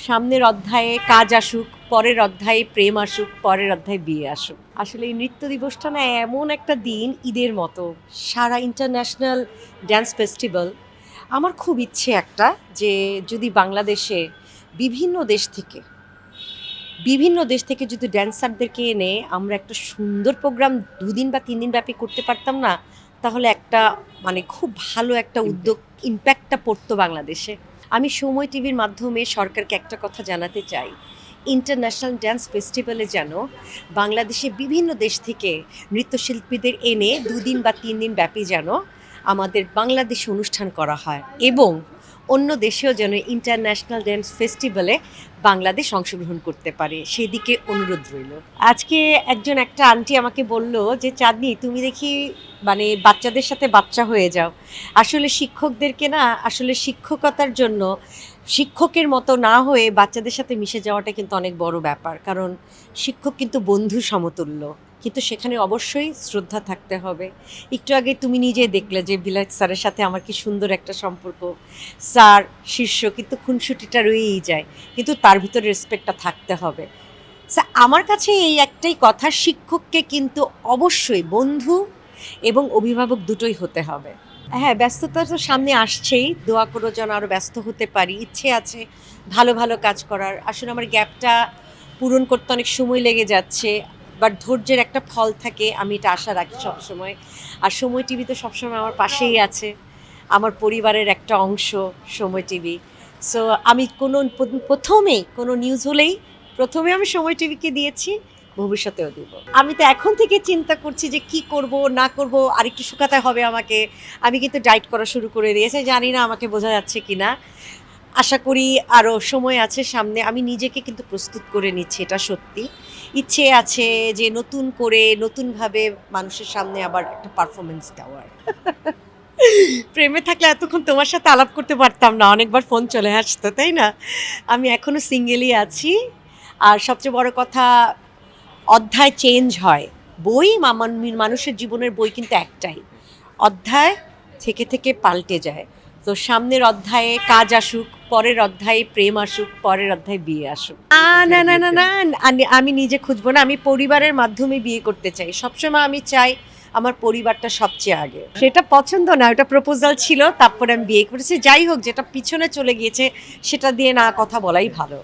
সামনের অধ্যায়ে কাজ আসুক, পরের অধ্যায়ে প্রেম আসুক, পরের অধ্যায়ে বিয়ে আসুক। আসলে এই নৃত্য দিবসটা না এমন একটা দিন, ঈদের মতো, সারা ইন্টারন্যাশনাল ড্যান্স ফেস্টিভ্যাল। আমার খুব ইচ্ছে একটা যে যদি বাংলাদেশে বিভিন্ন দেশ থেকে বিভিন্ন দেশ থেকে যদি ড্যান্সারদেরকে এনে আমরা একটা সুন্দর প্রোগ্রাম 2 দিন বা 3 দিন ব্যাপী করতে পারতাম না, তাহলে একটা মানে খুব ভালো একটা উদ্যোগ, ইম্প্যাক্টটা পড়তো বাংলাদেশে। আমি সময় টিভির মাধ্যমে সরকারকে একটা কথা জানাতে চাই, ইন্টারন্যাশনাল ড্যান্স ফেস্টিভ্যালে যেন বাংলাদেশে বিভিন্ন দেশ থেকে নৃত্যশিল্পীদের এনে 2 দিন বা 3 দিন ব্যাপী যেন আমাদের বাংলাদেশে অনুষ্ঠান করা হয়, এবং অন্য দেশেও যেন ইন্টারন্যাশনাল ড্যান্স ফেস্টিভ্যালে বাংলাদেশ অংশগ্রহণ করতে পারে, সেদিকে অনুরোধ রইল। আজকে একটা আন্টি আমাকে বলল যে চাঁদনি, তুমি দেখি মানে বাচ্চাদের সাথে বাচ্চা হয়ে যাও। আসলে শিক্ষকদেরকে না, আসলে শিক্ষকতার জন্য শিক্ষকের মতো না হয়ে বাচ্চাদের সাথে মিশে যাওয়াটা কিন্তু অনেক বড় ব্যাপার, কারণ শিক্ষক কিন্তু বন্ধু সমতুল্য, কিন্তু সেখানে অবশ্যই শ্রদ্ধা থাকতে হবে। একটু আগে তুমি নিজে দেখলে যে বিলাত স্যারের সাথে আমার কি সুন্দর একটা সম্পর্ক। স্যার শিষ্য, কিন্তু খুনসুটিটা রয়েই যায়, কিন্তু তার ভিতরে রেসপেক্টটা থাকতে হবে। আমার কাছে এই একটাই কথা, শিক্ষককে কিন্তু অবশ্যই বন্ধু এবং অভিভাবক দুটোই হতে হবে। হ্যাঁ, ব্যস্ততা তো সামনে আসছেই, দোয়া করো যেন আরও ব্যস্ত হতে পারি। ইচ্ছে আছে ভালো ভালো কাজ করার। আসলে আমার গ্যাপটা পূরণ করতে অনেক সময় লেগে যাচ্ছে, বাট ধৈর্যের একটা ফল থাকে, আমি এটা আশা রাখি সবসময়। আর সময় টিভি তো সবসময় আমার পাশেই আছে, আমার পরিবারের একটা অংশ সময় টিভি। সো আমি প্রথমেই কোনো নিউজ হলেই প্রথমে আমি সময় টিভিকে দিয়েছি, ভবিষ্যতেও দিব। আমি তো এখন থেকে চিন্তা করছি যে কি করব না করব, আর একটু শুকাতে হবে আমাকে। আমি কিন্তু ডায়েট করা শুরু করে দিয়েছি, জানি না আমাকে বোঝা যাচ্ছে কি না। আশা করি আরও সময় আছে সামনে, আমি নিজেকে কিন্তু প্রস্তুত করে নিচ্ছি, এটা সত্যি। ইচ্ছে আছে যে নতুন করে নতুনভাবে মানুষের সামনে আবার একটা পারফরমেন্স দেওয়ার। প্রেমে থাকলে এতক্ষণ তোমার সাথে আলাপ করতে পারতাম না, অনেকবার ফোন চলে আসতো, তাই না? আমি এখনও সিঙ্গেলই আছি। আর সবচেয়ে বড় কথা, অধ্যায় চেঞ্জ হয়, বই মানুষের জীবনের বই কিন্তু একটাই, অধ্যায় থেকে থেকে পাল্টে যায়। তো সামনের অধ্যায়ে কাজ আসুক, পরের অধ্যায়ে প্রেম আসুক, পরের অধ্যায়ে বিয়ে আসুক। না না না না, আমি নিজে খুঁজবো না, আমি পরিবারের মাধ্যমে বিয়ে করতে চাই। সবসময় আমি চাই আমার পরিবারটা সবচেয়ে আগে। সেটা পছন্দ না, ওটা প্রপোজাল ছিল, তারপরে আমি বিয়ে করেছি। যাই হোক, যেটা পিছনে চলে গিয়েছে সেটা দিয়ে না কথা বলাই ভালো।